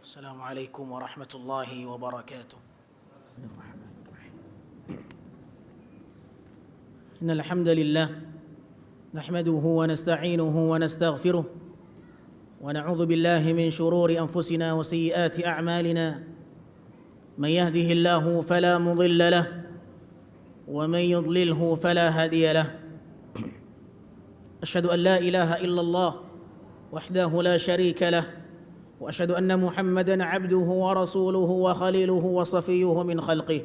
السلام عليكم ورحمة الله وبركاته. إن الحمد لله نحمده ونستعينه ونستغفره ونعوذ بالله من شرور أنفسنا وسيئات أعمالنا. من يهده الله فلا مضل له ومن يضلله فلا هادي له. أشهد أن لا إله إلا الله وحده لا شريك له وأشهد أن محمدًا عبده ورسوله وخليله وصفيه من خلقه.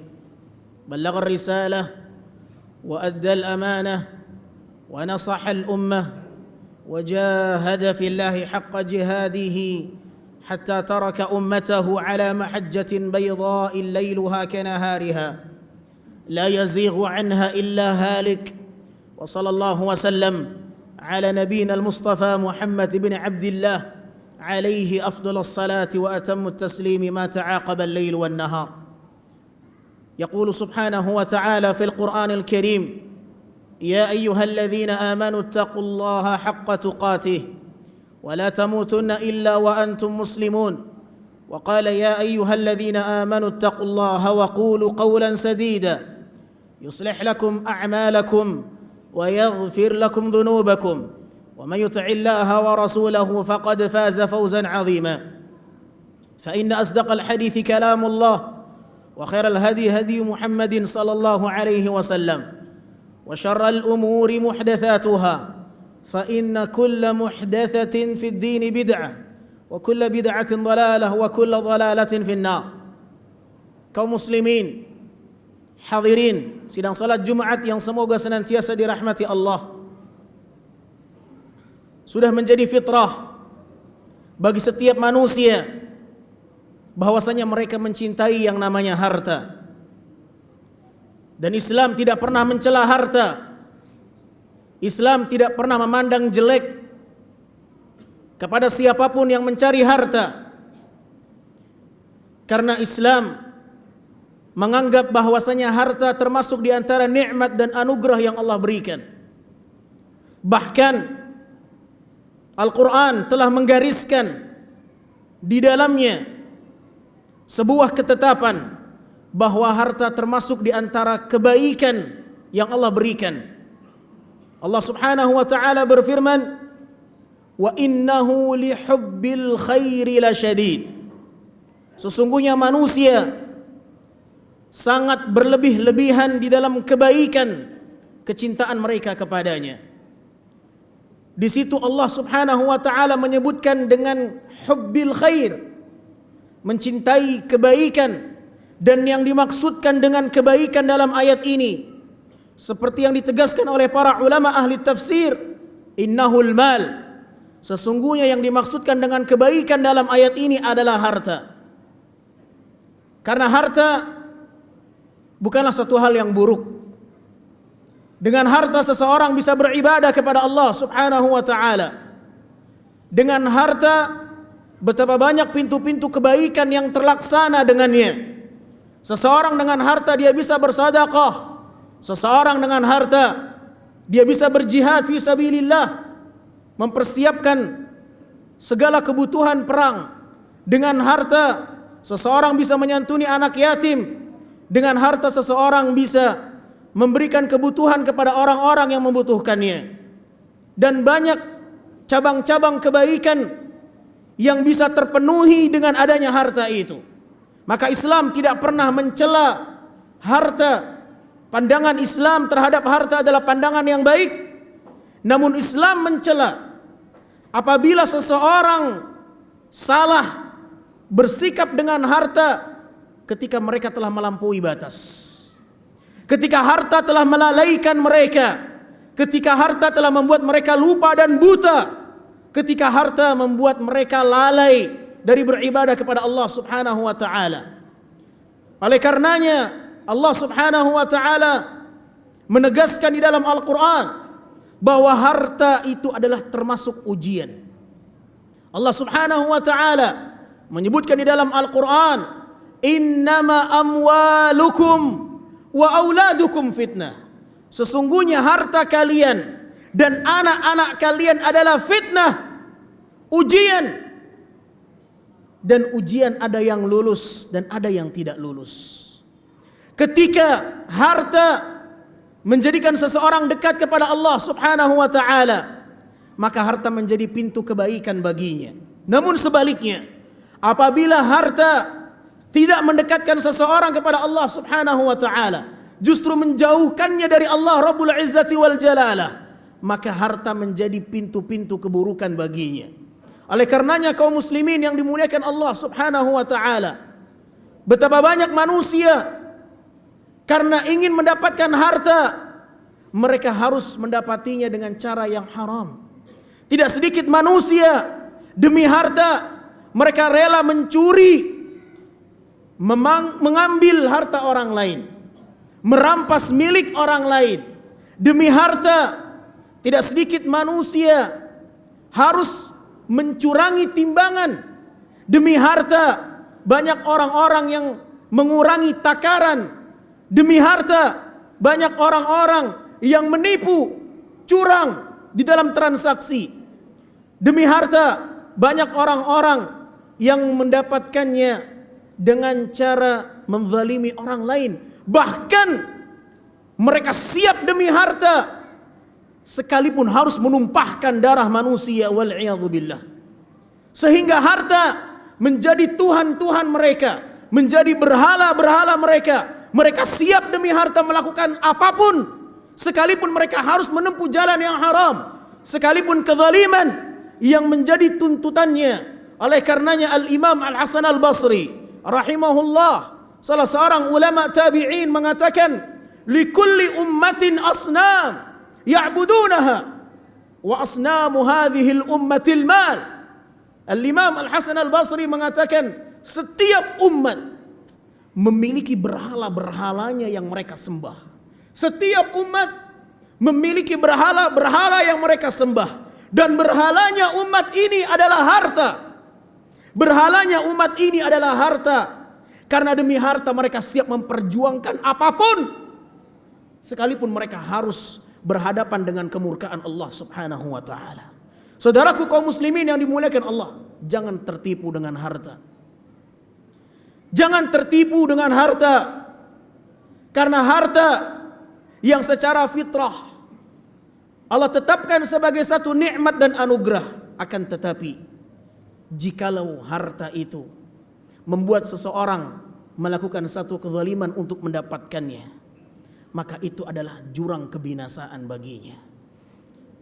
بلغ الرسالة وأدى الأمانة ونصح الأمة وجاهد في الله حق جهاده حتى ترك أمته على محجة بيضاء ليلها كنهارها لا يزيغ عنها إلا هالك. وصلى الله وسلم على نبينا المصطفى محمد بن عبد الله عليه أفضل الصلاة وأتم التسليم ما تعاقب الليل والنهار. يقول سبحانه وتعالى في القرآن الكريم: يا أيها الذين آمنوا اتقوا الله حق تقاته ولا تموتن إلا وأنتم مسلمون. وقال: يا أيها الذين آمنوا اتقوا الله وقولوا قولا سديدا يصلح لكم أعمالكم ويغفر لكم ذنوبكم ومن يطع الله ورسوله فقد فاز فوزا عظيما. فإن أصدق الحديث كلام الله وخير الهدي هدي محمد صلى الله عليه وسلم وشر الأمور محدثاتها فإن كل محدثة في الدين بدعة وكل بدعة ضلالة وكل ضلالة في النار. Kaum muslimin hadirin sidang salat Jumat yang semoga senantiasa dirahmati Allah. Sudah menjadi fitrah bagi setiap manusia bahwasanya mereka mencintai yang namanya harta. Dan Islam tidak pernah mencela harta. Islam tidak pernah memandang jelek kepada siapapun yang mencari harta. Karena Islam menganggap bahwasanya harta termasuk di antara nikmat dan anugerah yang Allah berikan. Bahkan Al-Quran telah menggariskan di dalamnya sebuah ketetapan bahwa harta termasuk di antara kebaikan yang Allah berikan. Allah Subhanahu wa taala berfirman: "Wa innahu lihubbil khairi lasyadid." Sesungguhnya manusia sangat berlebih-lebihan di dalam kebaikan, kecintaan mereka kepadanya. Di situ Allah Subhanahu wa taala menyebutkan dengan hubbil khair, mencintai kebaikan. Dan yang dimaksudkan dengan kebaikan dalam ayat ini seperti yang ditegaskan oleh para ulama ahli tafsir, innahul mal. Sesungguhnya yang dimaksudkan dengan kebaikan dalam ayat ini adalah harta. Karena harta bukanlah satu hal yang buruk. Dengan harta seseorang bisa beribadah kepada Allah Subhanahu wa taala. Dengan harta betapa banyak pintu-pintu kebaikan yang terlaksana dengannya. Seseorang dengan harta dia bisa bersedekah. Seseorang dengan harta dia bisa berjihad fi sabilillah, mempersiapkan segala kebutuhan perang. Dengan harta seseorang bisa menyantuni anak yatim. Dengan harta seseorang bisa memberikan kebutuhan kepada orang-orang yang membutuhkannya. Dan banyak cabang-cabang kebaikan yang bisa terpenuhi dengan adanya harta itu. Maka Islam tidak pernah mencela harta. Pandangan Islam terhadap harta adalah pandangan yang baik. Namun Islam mencela apabila seseorang salah bersikap dengan harta ketika mereka telah melampaui batas. Ketika harta telah melalaikan mereka, ketika harta telah membuat mereka lupa dan buta, ketika harta membuat mereka lalai dari beribadah kepada Allah Subhanahu wa taala. Oleh karenanya Allah Subhanahu wa taala menegaskan di dalam Al-Qur'an bahwa harta itu adalah termasuk ujian. Allah Subhanahu wa taala menyebutkan di dalam Al-Qur'an, innama amwalukum wa auladukum fitnah. Sesungguhnya harta kalian dan anak-anak kalian adalah fitnah, ujian. dan ujian ada yang lulus dan ada yang tidak lulus. Ketika harta menjadikan seseorang dekat kepada Allah Subhanahu wa taala, maka harta menjadi pintu kebaikan baginya. Namun sebaliknya, apabila harta tidak mendekatkan seseorang kepada Allah Subhanahu wa taala, justru menjauhkannya dari Allah Rabbul Izzati wal Jalalah, maka harta menjadi pintu-pintu keburukan baginya. Oleh karenanya kaum muslimin yang dimuliakan Allah Subhanahu wa taala, betapa banyak manusia karena ingin mendapatkan harta, mereka harus mendapatinya dengan cara yang haram. Tidak sedikit manusia demi harta mereka rela mencuri, mengambil harta orang lain, merampas milik orang lain demi harta. Tidak sedikit manusia harus mencurangi timbangan demi harta. Banyak orang-orang yang mengurangi takaran demi harta. Banyak orang-orang yang menipu, curang di dalam transaksi demi harta. Banyak orang-orang yang mendapatkannya dengan cara menzalimi orang lain. Bahkan mereka siap demi harta sekalipun harus menumpahkan darah manusia, wal'iyadzubillah. Sehingga harta menjadi Tuhan-Tuhan mereka, menjadi berhala-berhala mereka. Mereka siap demi harta melakukan apapun, sekalipun mereka harus menempuh jalan yang haram, sekalipun kezaliman yang menjadi tuntutannya. Oleh karenanya Al-Imam Al-Hasan Al-Basri rahimahullah, salah seorang ulama tabi'in, mengatakan, likulli ummatin asnam ya'budunaha wa asnamu hadhil ummatil mal. Al-Imam Al-Hasan Al-Basri mengatakan, setiap umat memiliki berhala-berhalanya yang mereka sembah. Setiap umat memiliki berhala-berhala yang mereka sembah. Dan berhalanya umat ini adalah harta. Berhalanya umat ini adalah harta. Karena demi harta mereka siap memperjuangkan apapun, sekalipun mereka harus berhadapan dengan kemurkaan Allah Subhanahu wa taala. Saudaraku kaum muslimin yang dimuliakan Allah, jangan tertipu dengan harta. Jangan tertipu dengan harta. Karena harta yang secara fitrah Allah tetapkan sebagai satu nikmat dan anugerah, akan tetapi jikalau harta itu membuat seseorang melakukan satu kezaliman untuk mendapatkannya, maka itu adalah jurang kebinasaan baginya.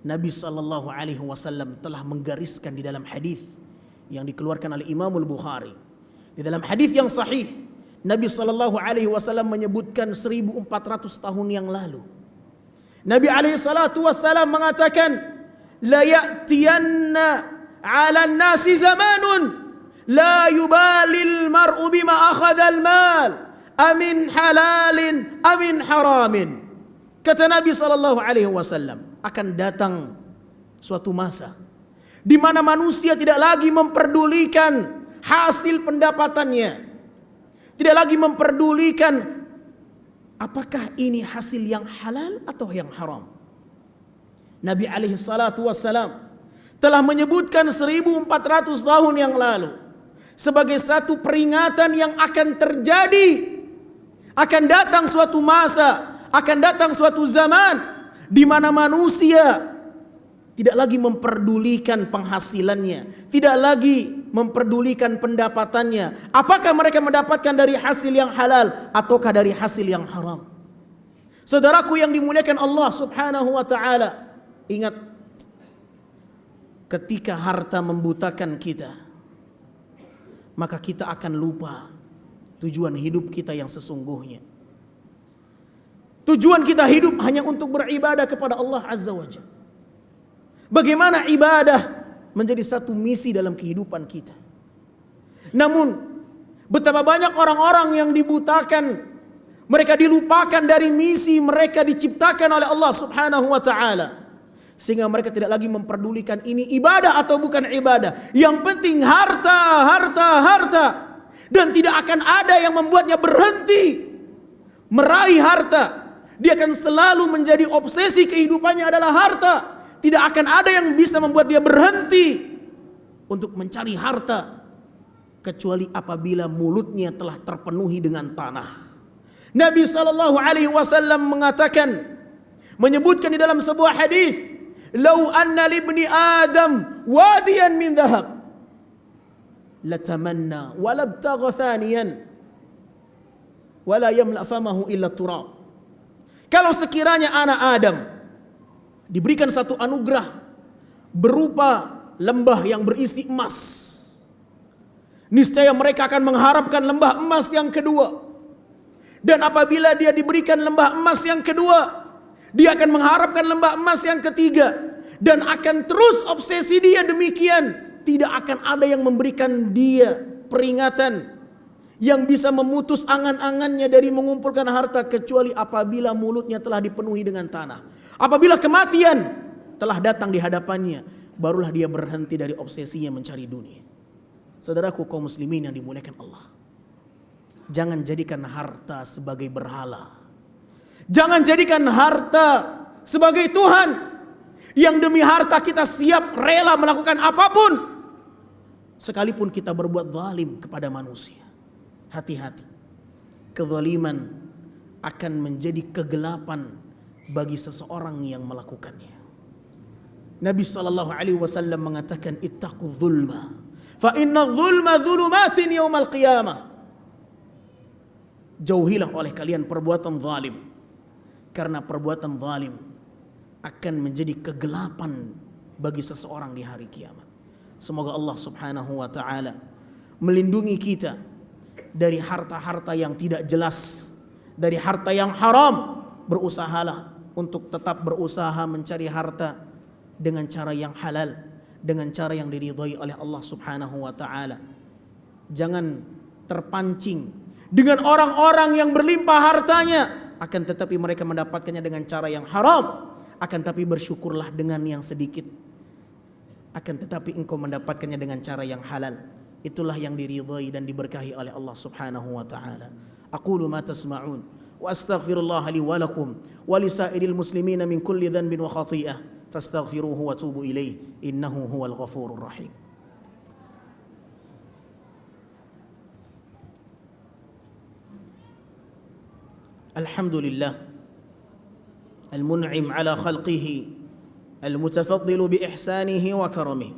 Nabi sallallahu alaihi wasallam telah menggariskan di dalam hadis yang dikeluarkan oleh Imam Al-Bukhari. Di dalam hadis yang sahih, Nabi sallallahu alaihi wasallam menyebutkan 1400 tahun yang lalu. Nabi alaihi salatu wasallam mengatakan, la ya'tiyanna 'ala an-nasi zamanun la yubalil mar'u bima akhadha al-mal amin halalin amin haramin. Kata Nabi sallallahu alaihi wasallam, akan datang suatu masa di mana manusia tidak lagi memperdulikan hasil pendapatannya, tidak lagi memperdulikan apakah ini hasil yang halal atau yang haram. Nabi alaihi salatu wassalam telah menyebutkan 1400 tahun yang lalu sebagai satu peringatan yang akan terjadi. Akan datang suatu masa, akan datang suatu zaman di mana manusia tidak lagi memperdulikan penghasilannya, tidak lagi memperdulikan pendapatannya. Apakah mereka mendapatkan dari hasil yang halal ataukah dari hasil yang haram? Saudaraku yang dimuliakan Allah Subhanahu wa taala, ingat, ketika harta membutakan kita, maka kita akan lupa tujuan hidup kita yang sesungguhnya. Tujuan kita hidup hanya untuk beribadah kepada Allah Azza wa Jalla. Bagaimana ibadah menjadi satu misi dalam kehidupan kita. Namun betapa banyak orang-orang yang dibutakan, mereka dilupakan dari misi mereka diciptakan oleh Allah Subhanahu wa taala, sehingga mereka tidak lagi memperdulikan ini ibadah atau bukan ibadah. Yang penting harta, harta, harta, dan tidak akan ada yang membuatnya berhenti meraih harta. Dia akan selalu menjadi obsesi kehidupannya adalah harta. Tidak akan ada yang bisa membuat dia berhenti untuk mencari harta. kecuali apabila mulutnya telah terpenuhi dengan tanah. Nabi sallallahu alaihi wasallam mengatakan, menyebutkan di dalam sebuah hadis, "Lau anna libni Adam wadiyan min dhahab latamanna wa labtagha thaniyan wa la yamla famahu illa turab." Kalau sekiranya anak Adam diberikan satu anugerah berupa lembah yang berisi emas, niscaya mereka akan mengharapkan lembah emas yang kedua. Dan apabila dia diberikan lembah emas yang kedua, dia akan mengharapkan lembah emas yang ketiga. Dan akan terus obsesi dia demikian. Tidak akan ada yang memberikan dia peringatan yang bisa memutus angan-angannya dari mengumpulkan harta, kecuali apabila mulutnya telah dipenuhi dengan tanah. Apabila kematian telah datang di hadapannya, barulah dia berhenti dari obsesinya mencari dunia. Saudaraku kaum muslimin yang dimuliakan Allah, jangan jadikan harta sebagai berhala. Jangan jadikan harta sebagai Tuhan, yang demi harta kita siap rela melakukan apapun, sekalipun kita berbuat zalim kepada manusia. Hati-hati, kezaliman akan menjadi kegelapan bagi seseorang yang melakukannya. Nabi sallallahu alaihi wasallam mengatakan, ittaqu dzulma fa inna dzulma dzulumatin yaumal qiyamah. Jauhilah oleh kalian perbuatan zalim, karena perbuatan zalim akan menjadi kegelapan bagi seseorang di hari kiamat. Semoga Allah subhanahu wa ta'ala melindungi kita dari harta-harta yang tidak jelas, dari harta yang haram. Berusahalah untuk tetap berusaha mencari harta dengan cara yang halal, dengan cara yang diridhai oleh Allah subhanahu wa ta'ala. Jangan terpancing dengan orang-orang yang berlimpah hartanya, akan tetapi mereka mendapatkannya dengan cara yang haram. Akan tetapi bersyukurlah dengan yang sedikit, akan tetapi engkau mendapatkannya dengan cara yang halal. Itulah yang diridhai dan diberkahi oleh Allah subhanahu wa ta'ala. Aqulu ma tasma'un wa astaghfirullah li wa lakum wa lisairil muslimina min kulli dhanbin wa khati'ah fastaghfiruhu wa tubu ilaih innahu huwal ghafurur rahim. Alhamdulillah al-mun'im ala khalqihi al-mutafaddil bi ihsanihi wa karamihi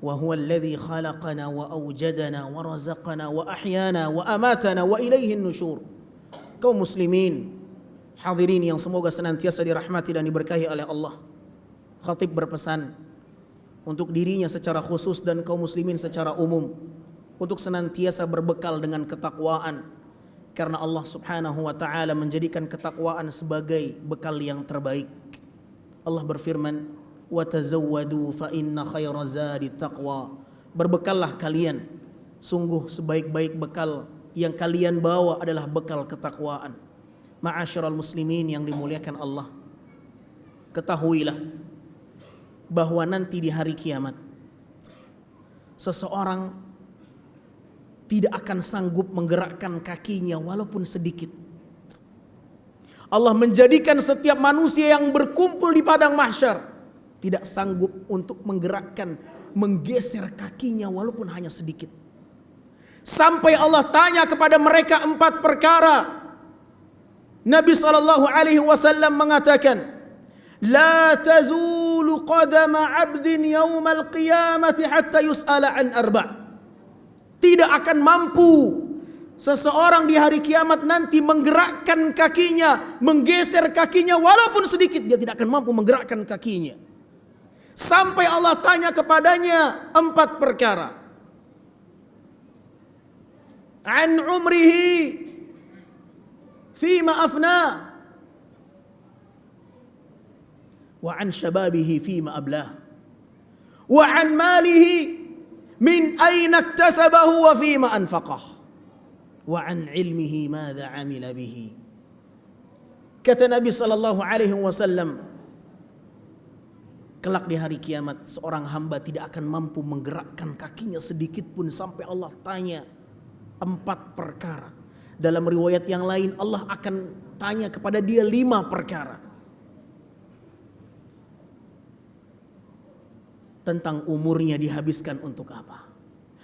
wa huwa alladhi khalaqana wa awjadana wa razaqana wa ahyana wa amatana wa ilayhi an-nusyur. Kaum muslimin hadirin yang semoga senantiasa dirahmati dan diberkahi oleh Allah, khatib berpesan untuk dirinya secara khusus dan kaum muslimin secara umum untuk senantiasa berbekal dengan ketakwaan, karena Allah subhanahu wa ta'ala menjadikan ketakwaan sebagai bekal yang terbaik. Allah berfirman, wa tazawwadu fa inna khaira zadi taqwa. Berbekallah kalian, sungguh sebaik-baik bekal yang kalian bawa adalah bekal ketakwaan. Ma'asyiral muslimin yang dimuliakan Allah, ketahuilah bahwa nanti di hari kiamat seseorang tidak akan sanggup menggerakkan kakinya walaupun sedikit. Allah menjadikan setiap manusia yang berkumpul di padang mahsyar tidak sanggup untuk menggerakkan, menggeser kakinya walaupun hanya sedikit. Sampai Allah tanya kepada mereka 4 perkara. Nabi SAW mengatakan, la tazulu qadama 'abdin yawmal qiyamati hatta yus'ala an 4. Tidak akan mampu seseorang di hari kiamat nanti menggerakkan kakinya, menggeser kakinya walaupun sedikit, dia tidak akan mampu menggerakkan kakinya. Sampai Allah tanya kepadanya 4 perkara. An umrihi fima afna wa an shababihi fima ablah wa an malihi min aina iktasabahu wa fima anfaqah wa an ilmihi madza amila bihi. Kata Nabi sallallahu alaihi wasallam, kelak di hari kiamat seorang hamba tidak akan mampu menggerakkan kakinya sedikit pun sampai Allah tanya 4 perkara. Dalam riwayat yang lain Allah akan tanya kepada dia 5 perkara. Tentang umurnya dihabiskan untuk apa?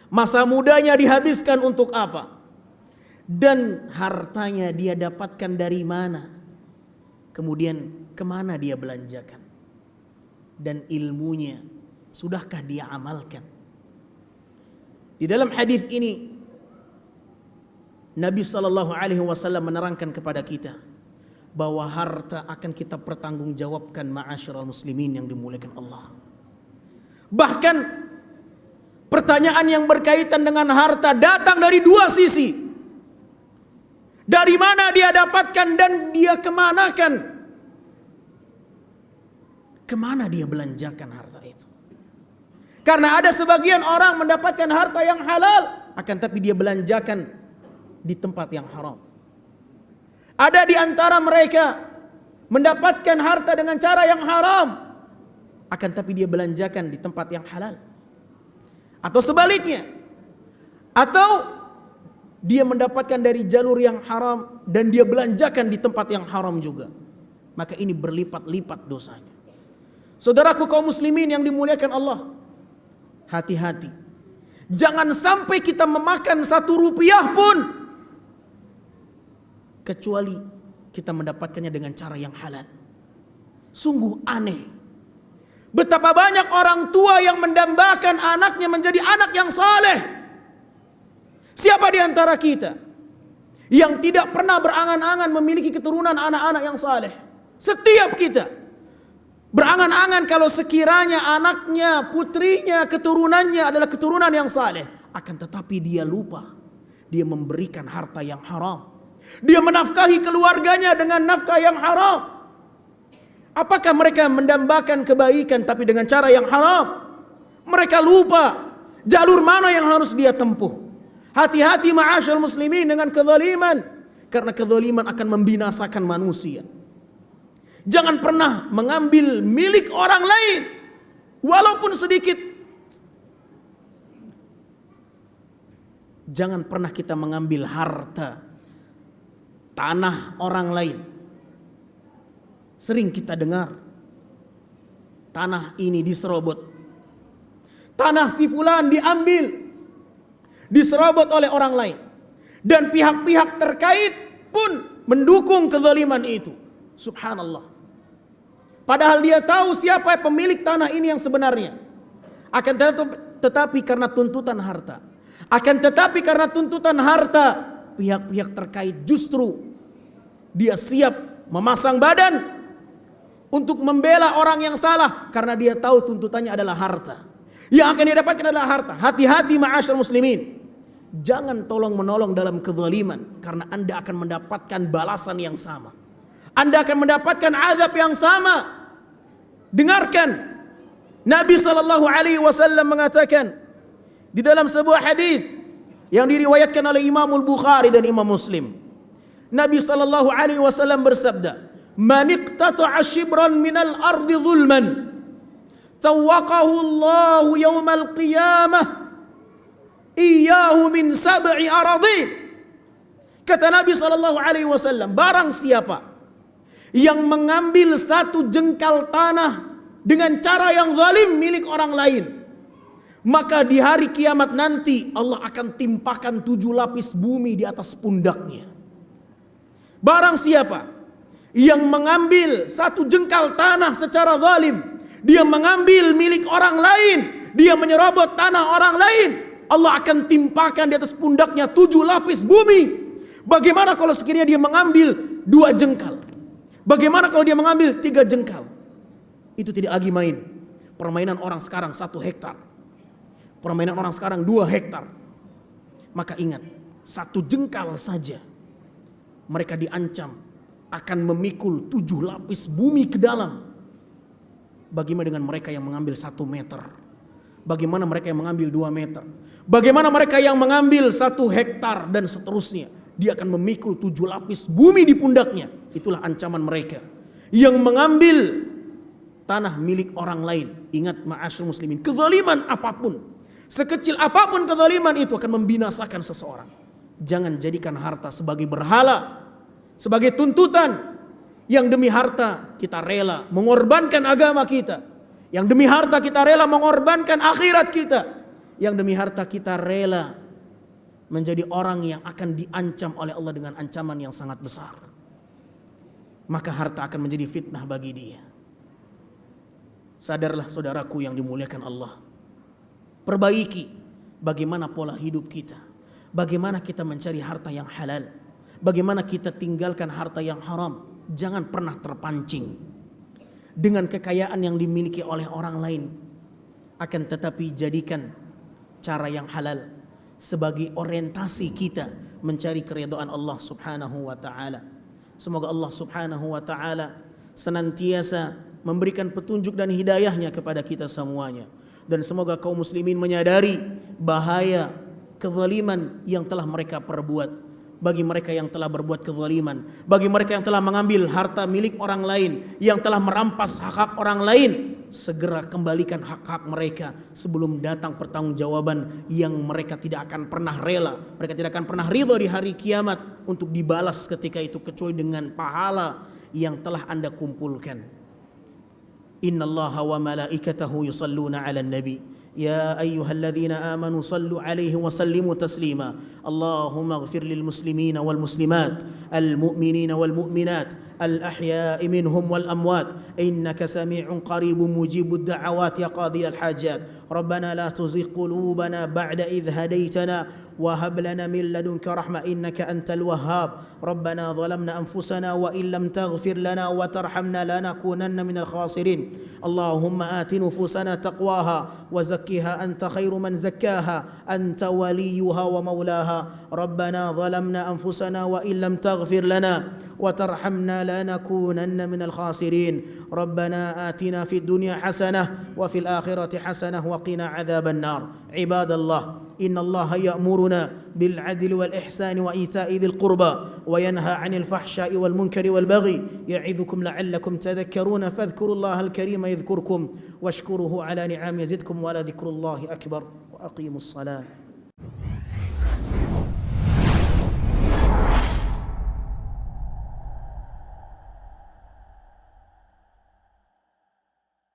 Masa mudanya dihabiskan untuk apa? Dan hartanya dia dapatkan dari mana? Kemudian kemana dia belanjakan? Dan ilmunya sudahkah dia amalkan? Di dalam hadis ini Nabi SAW menerangkan kepada kita bahwa harta akan kita pertanggungjawabkan, ma'asyiral muslimin yang dimuliakan Allah. Bahkan pertanyaan yang berkaitan dengan harta datang dari dua sisi. Dari mana dia dapatkan dan dia kemanakan? Kemana dia belanjakan harta itu? Karena ada sebagian orang mendapatkan harta yang halal, akan tapi dia belanjakan di tempat yang haram. Ada di antara mereka mendapatkan harta dengan cara yang haram, akan tapi dia belanjakan di tempat yang halal. Atau sebaliknya. Atau dia mendapatkan dari jalur yang haram dan dia belanjakan di tempat yang haram juga. Maka ini berlipat-lipat dosanya. Saudaraku kaum muslimin yang dimuliakan Allah, hati-hati. Jangan sampai kita memakan 1 rupiah pun kecuali kita mendapatkannya dengan cara yang halal. Sungguh aneh. Betapa banyak orang tua yang mendambakan anaknya menjadi anak yang saleh. Siapa di antara kita yang tidak pernah berangan-angan memiliki keturunan anak-anak yang saleh? Setiap kita berangan-angan kalau sekiranya anaknya, putrinya, keturunannya adalah keturunan yang saleh. Akan tetapi dia lupa. Dia memberikan harta yang haram. Dia menafkahi keluarganya dengan nafkah yang haram. Apakah mereka mendambakan kebaikan tapi dengan cara yang haram? Mereka lupa jalur mana yang harus dia tempuh. Hati-hati ma'asyal muslimin dengan kezaliman. Karena kezaliman akan membinasakan manusia. Jangan pernah mengambil milik orang lain walaupun sedikit. Jangan pernah kita mengambil harta tanah orang lain. Sering kita dengar tanah ini diserobot. Tanah si fulan diambil, diserobot oleh orang lain. Dan pihak-pihak terkait pun mendukung kezaliman itu. Subhanallah. Padahal dia tahu siapa pemilik tanah ini yang sebenarnya. Akan tetapi karena tuntutan harta. Akan tetapi karena tuntutan harta, pihak-pihak terkait justru dia siap memasang badan untuk membela orang yang salah karena dia tahu tuntutannya adalah harta. Yang akan dia dapatkan adalah harta. Hati-hati ma'asyar muslimin. Jangan tolong-menolong dalam kezaliman karena Anda akan mendapatkan balasan yang sama. Anda akan mendapatkan azab yang sama. Dengarkan, Nabi SAW mengatakan di dalam sebuah hadis yang diriwayatkan oleh Imam Al-Bukhari dan Imam Muslim. Nabi SAW bersabda, "Man iqtata'a shibran minal ardi zulman, tawaqahu Allahu yawmal qiyamah iyyahu min sab'i aradin." Kata Nabi SAW, barang siapa yang mengambil 1 jengkal tanah dengan cara yang zalim milik orang lain, maka di hari kiamat nanti Allah akan timpakan 7 lapis bumi di atas pundaknya. Barang siapa yang mengambil 1 jengkal tanah secara zalim, dia mengambil milik orang lain, dia menyerobot tanah orang lain, Allah akan timpakan di atas pundaknya 7 lapis bumi. Bagaimana kalau sekiranya dia mengambil 2 jengkal? Bagaimana kalau dia mengambil 3 jengkal? Itu tidak lagi main. Permainan orang sekarang 1 hektar. Permainan orang sekarang 2 hektar. Maka ingat, 1 jengkal saja mereka diancam akan memikul 7 lapis bumi ke dalam. Bagaimana dengan mereka yang mengambil 1 meter? Bagaimana mereka yang mengambil 2 meter? Bagaimana mereka yang mengambil 1 hektar dan seterusnya? Dia akan memikul 7 lapis bumi di pundaknya. Itulah ancaman mereka yang mengambil tanah milik orang lain. Ingat ma'asyar muslimin, kezaliman apapun, sekecil apapun kezaliman itu akan membinasakan seseorang. Jangan jadikan harta sebagai berhala, sebagai tuntutan. Yang demi harta kita rela mengorbankan agama kita. Yang demi harta kita rela mengorbankan akhirat kita. yang demi harta kita rela menjadi orang yang akan diancam oleh Allah dengan ancaman yang sangat besar, maka harta akan menjadi fitnah bagi dia. Sadarlah saudaraku yang dimuliakan Allah, perbaiki bagaimana pola hidup kita, bagaimana kita mencari harta yang halal, bagaimana kita tinggalkan harta yang haram. Jangan pernah terpancing dengan kekayaan yang dimiliki oleh orang lain, akan tetapi jadikan cara yang halal sebagai orientasi kita mencari keridhaan Allah Subhanahu wa taala. Semoga Allah Subhanahu wa taala senantiasa memberikan petunjuk dan hidayahnya kepada kita semuanya, dan semoga kaum muslimin menyadari bahaya kezaliman yang telah mereka perbuat. Bagi mereka yang telah berbuat kezaliman, bagi mereka yang telah mengambil harta milik orang lain, yang telah merampas hak-hak orang lain, segera kembalikan hak-hak mereka sebelum datang pertanggungjawaban yang mereka tidak akan pernah rela, mereka tidak akan pernah ridha di hari kiamat untuk dibalas ketika itu, kecuali dengan pahala yang telah Anda kumpulkan. Innallaha wa malaikatahu yusalluna 'alan nabi يا أيها الذين آمنوا صلوا عليه وسلموا تسليما اللهم اغفر للمسلمين والمسلمات المؤمنين والمؤمنات الأحياء منهم والأموات إنك سميع قريب مجيب الدعوات يا قاضي الحاجات ربنا لا تزغ قلوبنا بعد إذ هديتنا وهب لنا من لدنك رحمة إنك أنت الوهاب ربنا ظلمنا أنفسنا وإن لم تغفر لنا وترحمنا لنكونن من الخاسرين اللهم آت نفوسنا تقواها وزكها أنت خير من زكاها أنت وليها ومولاها ربنا ظلمنا أنفسنا وإن لم تغفر لنا وترحمنا لنكونن من الخاسرين ربنا آتنا في الدنيا حسنة وفي الآخرة حسنة وقنا عذاب النار عباد الله إن الله يأمرنا بالعدل والإحسان وإيتاء ذي القربى وينهى عن الفحشاء والمنكر والبغي يعظكم لعلكم تذكرون فاذكروا الله الكريم يذكركم واشكروه على نعم يزدكم ولذكر الله أكبر وأقيموا الصلاة